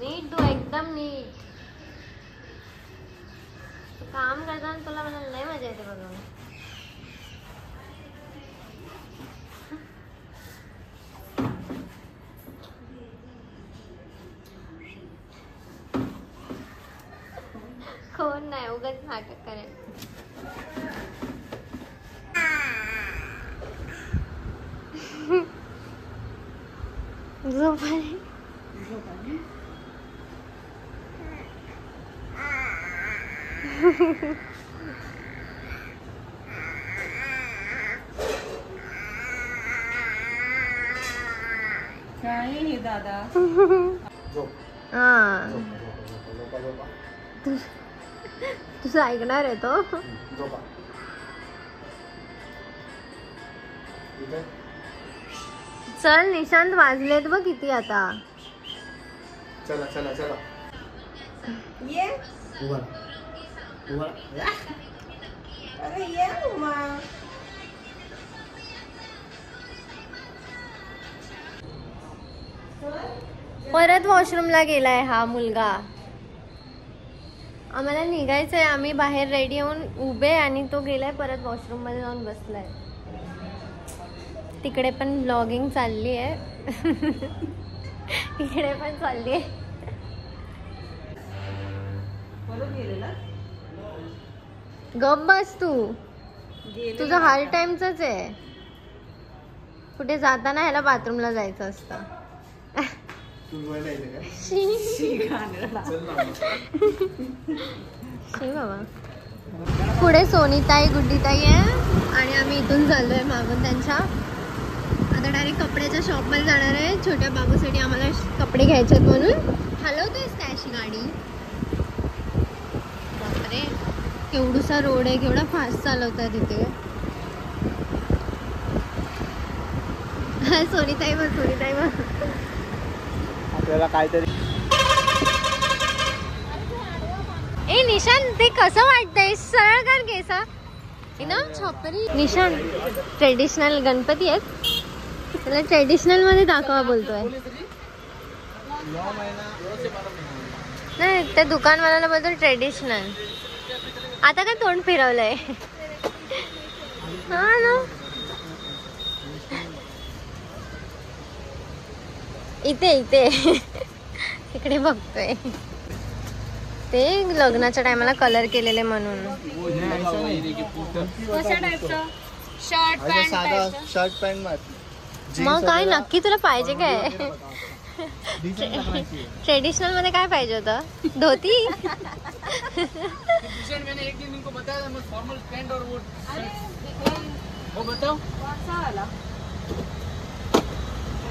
नीट तू एकदम नीट काम करताना तुला मला लय मजा येते बघून. कोण नाही उगाच नाटक करेल. झोप आली. काय हे दादा तुझं ऐकणार आहे तो. चल निशांत वाजलेत बघ किती आता. चला चला चला ये अरे ये उमा. परत वॉशरूमला गेलाय हा मुलगा. आम्हाला निघायचंय. आम्ही बाहेर रेडी होऊन उभे आणि तो गेलाय परत वॉशरूम मध्ये जाऊन बसलाय. तिकडे पण ब्लॉगिंग चालली आहे. इकडे पण चालली आहे. गप बस तू. तुझं हर टाइमच आहे. कुठे जाताना ह्याला बाथरूमला जायचं असतं. बाबा पुढे सोनीताई गुड्डीताई आहे आणि आम्ही इथून चाललोय मागून त्यांच्या. आता डायरेक्ट कपड्याच्या शॉप मध्ये जाणार आहे. छोट्या बाबूसाठी आम्हाला कपडे घ्यायचे आहेत म्हणून. हलवतोयस काय अशी गाडी. बापरे केवढूसा रोड आहे. केवढा फास्ट चालवताय तिथे. सोनीताई बघ सोनीताई बघ. आपल्याला काहीतरी. ए निशांत ते कसं वाटतंय. सरळ कर केसा ना छपरी. निशांत ट्रेडिशनल गणपती आहेत. त्याला ट्रेडिशनल मध्ये दाखवा बोलतोय. नाही त्या दुकानवाल्याला बोलतो ट्रेडिशनल. आता काय तोंड फिरवलंय. हा ना इथे इथे इकडे बघतोय. ते लग्नाच्या टायमाला कलर केलेले म्हणून. शर्ट पॅन्ट मग काय नक्की तुला पाहिजे काय. ट्रेडिशनल मध्ये काय पाहिजे होतं. धोती. मैंने एक दिन इनको बताया था मैं फॉर्मल पैंट और वो बताओ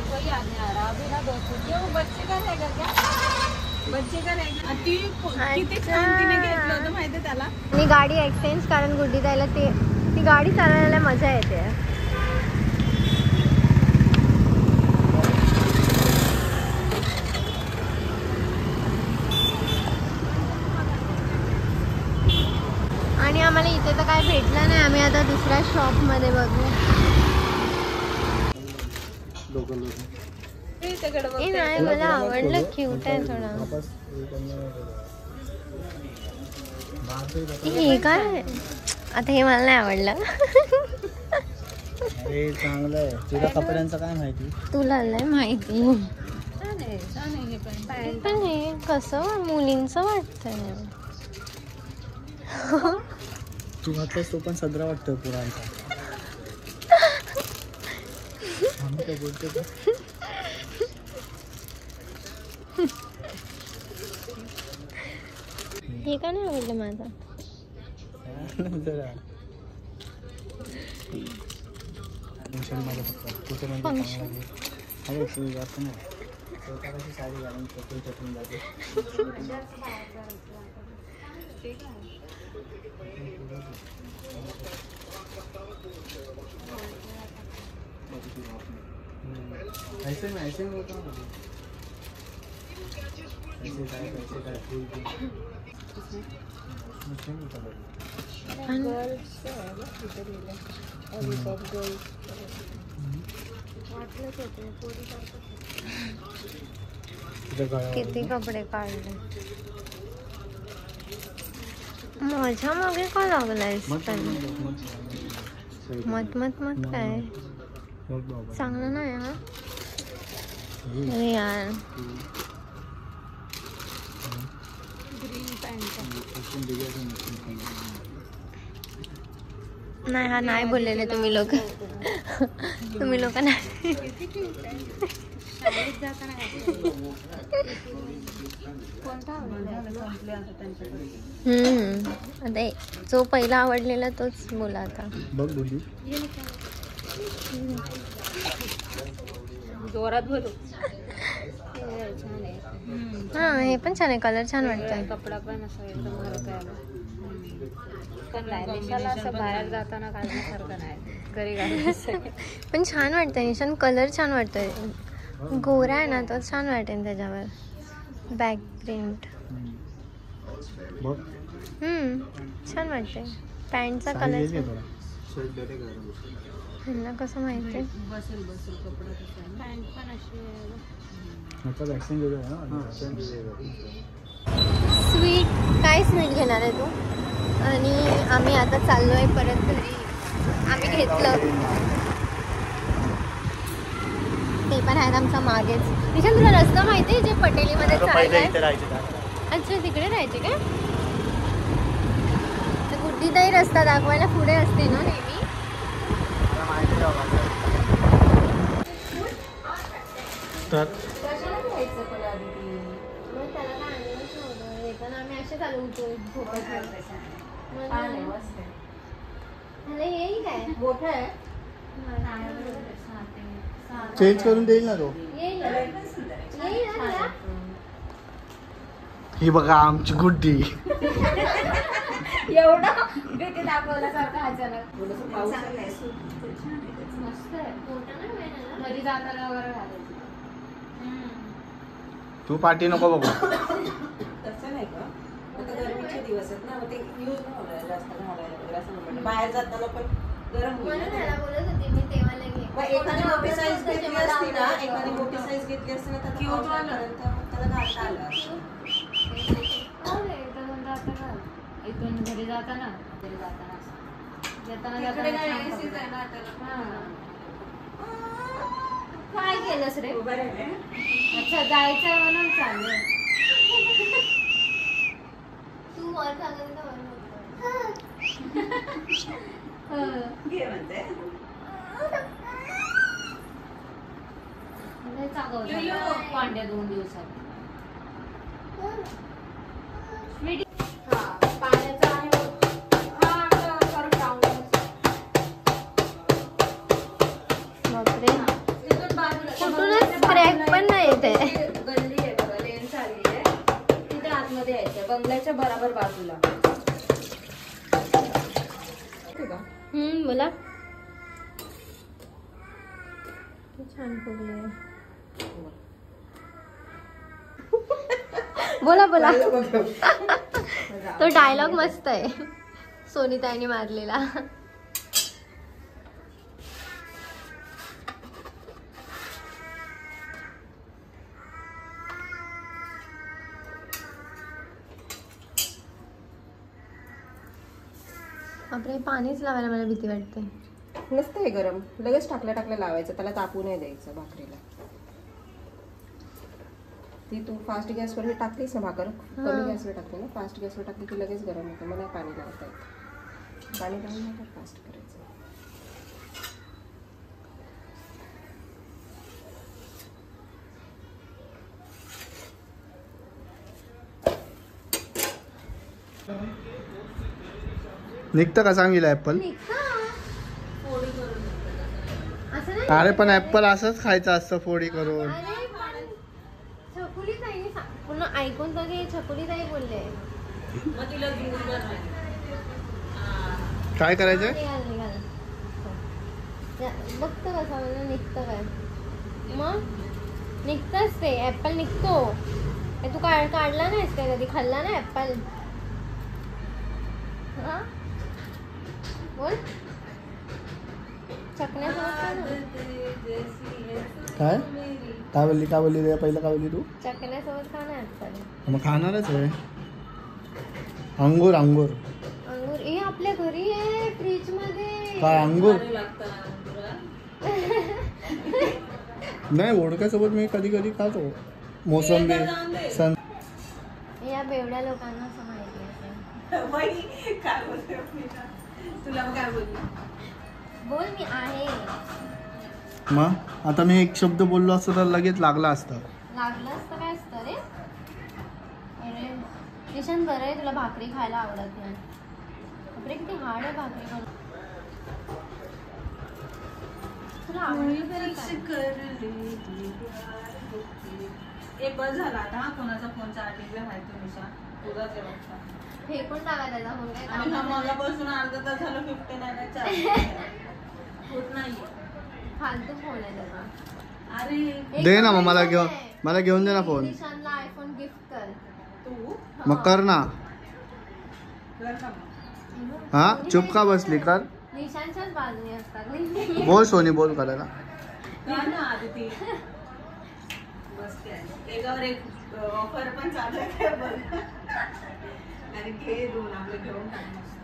कोई याद नहीं आ रहा अभी ना. वो बच्चे का रहेगा क्या. बच्चे का रहेगा. किती छान तिने घेतलं होतं माहिती त्याला. मी गाडी एक्सचेंज कारण गुड्डी द्यायला ती गाडी चालवायला मजा येते. आणि आम्हाला इथे तर काय भेटलं नाही. आम्ही आता दुसऱ्या शॉप मध्ये बघू. नाही मला आवडलं. क्यूट आहे थोडं. हे काय आता हे मला नाही आवडलं. अरे चांगलं आहे. तुला कपड्यांचं काय माहिती. तुला नाही माहिती. पण हे कसं मुलींचं वाटतंय. तू घातलास तो पण सदरा वाटतोय पुरांचा. आम्ही काय बोलतो. हे का नाही आवडलं माझं. अरे तू जास्त नाही. स्वतःची साडी घालून चटून जाते. ऐसे में होता है. ऐसे काय फूल तुझ्या गळ्यावर किती कपडे काढले. माझ्या मागे का लागलायस मग पण? मत मत मत काय बघ बाबा. चांगलं नाही हा. अरे यार नाही हा नाही बोललेले तुम्ही लोक. तुम्ही लोक नाही. आता जो पहिला आवडलेला तोच बोला आता. बघ बोली. जोरात बोलू. हा हे पण छान आहे. कलर छान वाटतंय. कपडा पण असं एकदम हलका आहे. पण नाही निशाला असं बाहेर जाताना घालण्यासारखं नाही, घरी घालायचं. पण छान वाटतंय निशान. कलर छान वाटतोय. गोरा आहे ना तो छान वाटेल त्याच्यावर. बॅक प्रिंट बघ छान वाटतंय. पॅन्टचा कलर ह्यांना कसं माहिती. बसेल बसेल कपडा कसं आहे. पॅन्ट पण अशी स्वीट काय स्वीट घेणार आहे तू? आणि आम्ही आता चाललोय परत घरी. आम्ही घेतलं ते पण आहेत आमच्या मागेच. निशान तुला रस्ता माहिती आहे जे पटेलीमध्ये चाललाय? अच्छा तिकडे राहायचे काय? तर गुड्डीताई रस्ता दाखवायला पुढे असते ना नेहमी. तर आम्ही असे चालू येईल काय मोठं आहे. चेंज करून देईल ना तो. ही बघा आमची गुड्डी. एवढा भीती दाखवल्यासारखं अचानक. मस्त आहे. घरी जाताना वगैरे घालायचं. तू पाठी नको बघू. तसं नाही का, आता गरमीचे दिवस आहेत ना, मग ते यूज नाही होणार जास्त घालायला वगैरे असं म्हणलं. बाहेर जाताना पण गरम होईल ना. मग एखादी मोठी साईज घेतली असती ना, एखादी मोठी साईज घेतली असती ना, तर पावसाळ्यापर्यंत त्याला घालता आलं असतं. इथून घरी जाताना काय केलंस रे? अच्छा जायचंय म्हणून चाललंय. तू वर चाललं घे म्हणते. पांड्या 2 दिवसात पाण्याचा आणि बापरे कुठूनच क्रॅक पण नाही येते. गल्ली आहे बघा, लेन चालली आहे तिथे आतमध्ये यायचं बंगल्याच्या बराबर बाजूला. बोला. छान फुगले. बोला बोला. तो डायलॉग मस्त आहे सोनीताईने मारलेला. आपले पाणीच लावायला मला भीती वाटते. नसतं हे गरम, लगेच टाकल्या लावायचं, त्याला तापू नाही द्यायचं भाकरीला. ती तू फास्ट गॅसवर हे टाकलीस ना भाकर, कमी गॅसवर टाकते ना, फास्ट गॅसवर टाकली की लगेच गरम होतं. मला पाणी लावता येतं. पाणी लावून नका फास्ट करायचं. निघतं का सांगितलं ऍपल? अरे पण ऍपल असंच खायचं असतं फोडी करून. छकुलीताईने पुन्हा ऐकून तर घे. छकुलीताई बोलले काय करायचंय? बघतो कसं मला निघतं काय. मग निघतंच ते ऍपल निघतो. तू काढला नाहीस काय कधी? खाल्ला ना ऍपल? हा बोल. चकण्या काय काय बोलली रे पहिलं काय बोलली तू? चकल्यासोबत खाणार चालेल. मग खाणारच आहे. अंगूर अंगूर अंगूर हे आपल्या घरी आहे फ्रीज मध्ये. काय अंगूर भारी लागतं तुला. नाही वोडक्यासोबत मी कधी कधी खातो. मोसंबी सन या बेवड्या लोकांना असं माहिती असेल. बाई, काय बोलते तुला मग काय बोलली? बोल मी आहे. मग आता मी एक शब्द बोललो असतो तर लगेच लागला असता. लागलं असतं काय असतं रे? अरे निशांत बरं आहे तुला भाकरी खायला आवडत नाही. बापरे किती हार्ड आहे भाकरी खायला. तुला आवडली तरी काय? एक बस झाला आता हा कोणाचा फोनचा आर्टिकल आहे तो निशा तुझाच आहे बघा. फेकून टाका त्याचा फोन काय आणि हा काम नाही. मगापासून अर्धा तास झालं 59 होत नाहीये. फालतू फोन आहे त्याचा. अरे दे ना मग मला घेऊन दे ना फोन. निशांतला आयफोन गिफ्ट कर. तू मग कर ना. कर का मग? हा चुप का बसली कर. निशांतच्याच बाजूने असतात. बोल सोनी बोल करायला. कर ना आदिती. बसते आहे. एकावर एक ऑफर पण चालू आहे बघ. आणि घे दोन आपले घेऊन टाक मस्त.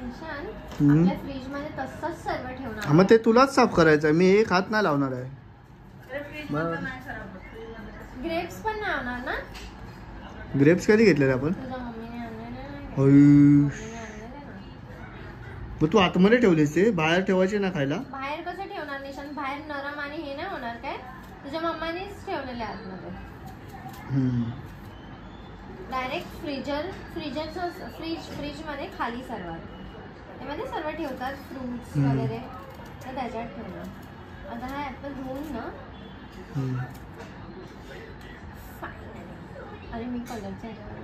निशांत हम्म. आपल्या फ्रीज मध्ये तसंच सर्व ठेवणार. हा, मग ते तुलाच साफ करायचं मी एक हात नाही लावणार आहे. अरे फ्रीज मधलं नाही खराब होत. फ्रीज मध्ये कसं? ग्रेप्स पण नाही होणार ना? ग्रेप्स कधी घेतलेले आपण? तुझ्या मम्मीने आणलेले नाही का? अय. मम्मीने आणलेले ना. मग तू आतमध्ये ठेवलीस ते बाहेर ठेवायचे ना खायला. बाहेर कसं ठेवणार निशांत? बाहेर नरम आणि हे नाही होणार काय? तुझ्या मम्मानीच ठेवलेले आतमध्ये. हम्म. डायरेक्ट फ्रीज मध्ये खाली सर्वात त्यामध्ये सर्व ठेवतात फ्रुट्स हम्म. वगैरे तर त्याच्यात ठेवणार. आता हा ऍपल धुवून ना. हम्म. अरे मी कलरच्या ह्याच्यावर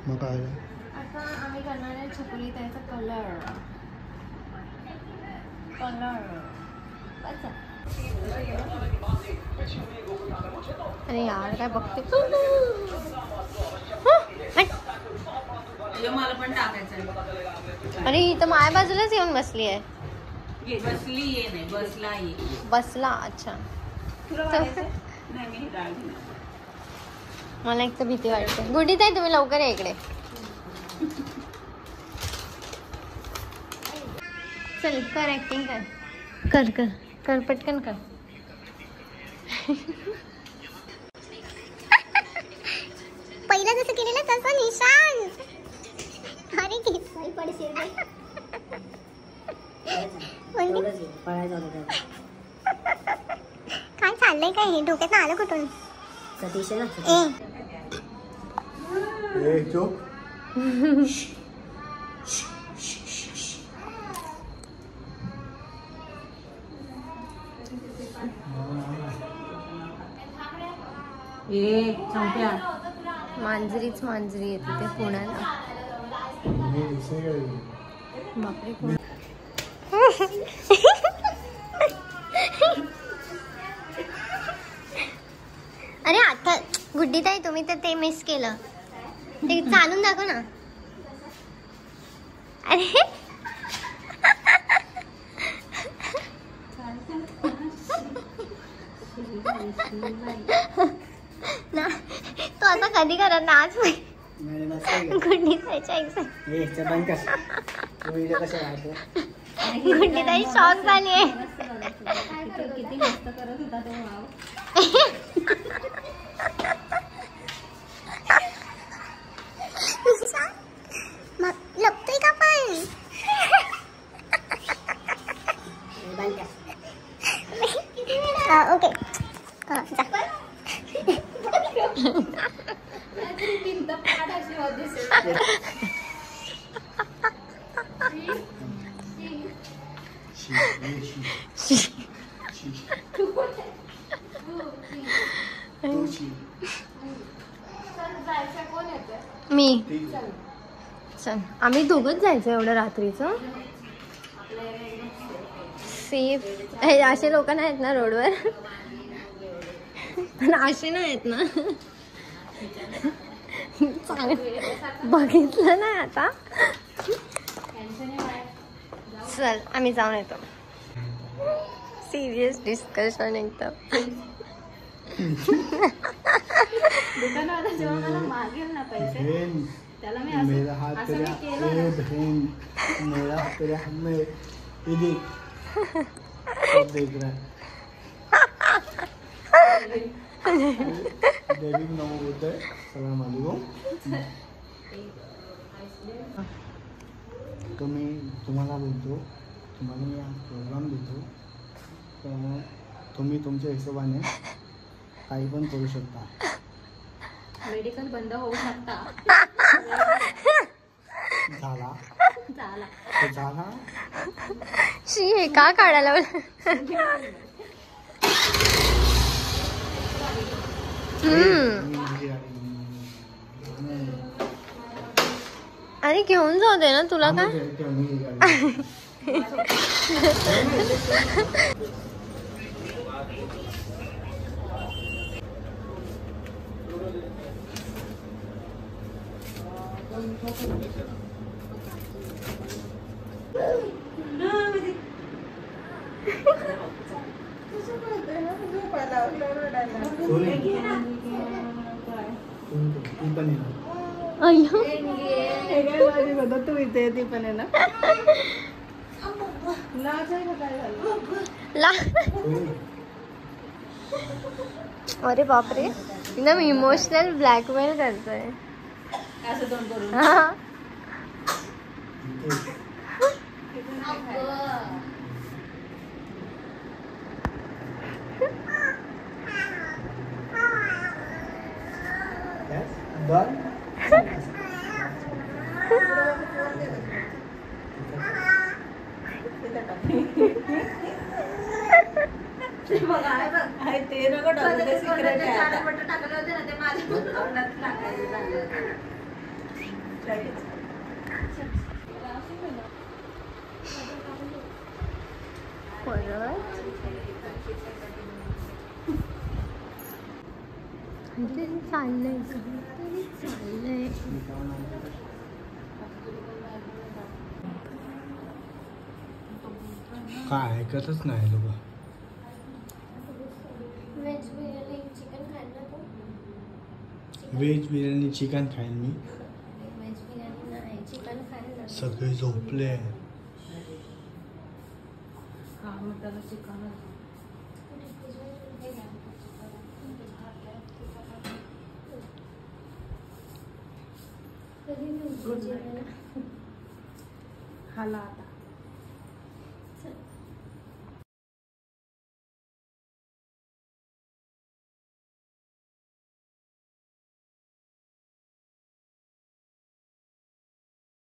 मग काय आता आम्ही करणार आहे छकुली त्याचा कलर बस. अरे यार काय बघते. हे मला पण टाकायचं आहे. अरे ही तर माझ्या बाजूलाच येऊन बसली आहे. ये बसली ये नाही बसला ये. बसला. अच्छा तुला वाटायचं? नाही मी डाळ घेणार. मला एक तर भीती वाटते. गुडी ताई तुम्ही लवकर या इकडे. चल कर ऍक्टिंग कर कर कर पटकन कर. पहिला जसं केलेलं तसं निशान. अरे केसाई पडशील बाई. काय चाललंय काय हे डोक्यात आलं कुठून? ए चुप. ए संप्या मांजरीच मांजरी येते ते पुण्याला. बापरे कोण. अरे आता गुड्डी ताई तुम्ही तर ते मिस केलं. ते चालून दाखव ना. अरे ना तो आता कधी करत ना आज गुड्डी ताईच्या गुड्डी ताई शॉक झाली आहे. किती मस्त करत होता तो. मग लपतोय का पण? ओके मी चल आम्ही दोघंच जायचं एवढं रात्रीचं. सेफ असे लोक नाही आहेत ना रोडवर. पण असे नाही आहेत ना. बघितलं नाही आता चल आम्ही जाऊन येतो. सिरियस डिस्कशन एकदम. दुकानवाला जेव्हा मला मागेल ना पैसे बहन, त्याला मी मेरा हाथ असं मी तेरा केलं ए ना. बहन, मेरा हाथ तेरे हाथ में, ये देख सब देख रहा है. डेविड नाम बोलता है सलाम वालेकुम. तो मी तुम्हाला बोलतो, तुम्हाला मी आज प्रोग्राम देतो, तर तुम्ही तुमच्या हिशोबाने काही पण करू शकता. मेडिकल बंद होऊ शकता. झाला झाला. तर झाला. शी हे का काढायला अरे घेऊन जाऊ दे ना तुला काय. अय्यो तू इथे ती पण आहे ना. अरे बापरे एकदम इमोशनल ब्लॅकमेल करतोय. असं दोन करून हा. ते नको टाकू, ते secret आहे आता. चाललंय काय ऐकतच नाही लोक. व्हेज बिर्याणी चिकन खायला तू. व्हेज बिर्याणी चिकन खाईन मी. व्हेज बिर्याणी नाही चिकन खायला. सगळे झोपले. खाला आता.